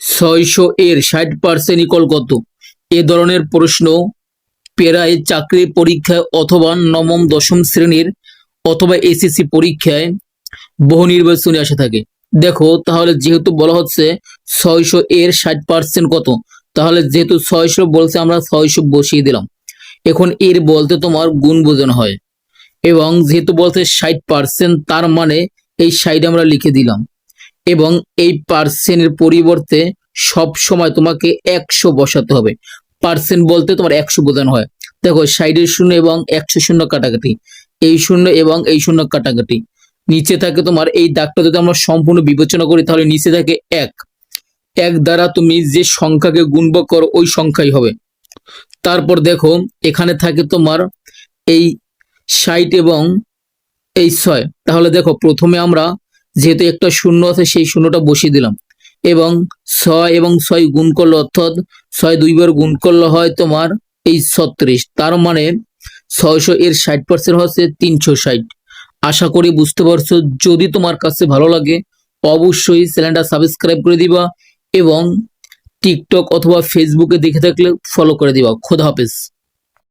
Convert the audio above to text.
600 এর 60% ইকুয়াল কত? এ ধরনের প্রশ্ন প্রায় চাকরি পরীক্ষায় অথবা নবম দশম শ্রেণীর অথবা এসএসসি পরীক্ষায় বহু নির্বাচনে আসে থাকে। দেখো তাহলে যেহেতু বলা হচ্ছে 600 এর 60% কত, তাহলে যেহেতু 600 বলছে আমরা 600 বসিয়ে দিলাম। এখন এর বলতে তোমার গুণ বোঝানো হয়, এবং যেহেতু বলছে 60% তার মানে এই 60 আমরা লিখে দিলাম, এবং এই পার্সেন্টের পরিবর্তে সব সময় তোমাকে 100 বসাতে হবে। পার্সেন্ট বলতে তোমার 100 বোঝানো হয়। দেখো 60-এর শূন্য এবং 100 শূন্য কাটাকাটি, এই শূন্য এবং এই শূন্য কাটাকাটি, নিচে থাকে তোমার এই দাগটা যদি আমরা সম্পূর্ণ বিবেচনা করি তাহলে নিচে থাকে 1। 1 দ্বারা তুমি যে সংখ্যাকে গুণব করো ওই সংখ্যাই হবে। তারপর দেখো এখানে থাকে তোমার এই 60 এবং এই 6। তাহলে দেখো প্রথমে আমরা যেহেতু একটা শূন্য আছে সেই শূন্যটা বসিয়ে দিলাম, এবং 6 এবং 6 গুণ করলে অর্থাৎ 6 দুইবার গুণ করলে হয় তোমার এই 36। তার মানে 600-এর 60% হচ্ছে 360। আশা করি বুঝতে পারছো। যদি তোমার কাছে ভালো লাগে অবশ্যই চ্যানেলটা সাবস্ক্রাইব করে দিবা, এবং টিকটক অথবা ফেসবুকে দেখে থাকলে ফলো করে দিবা। খোদা হাফেজ।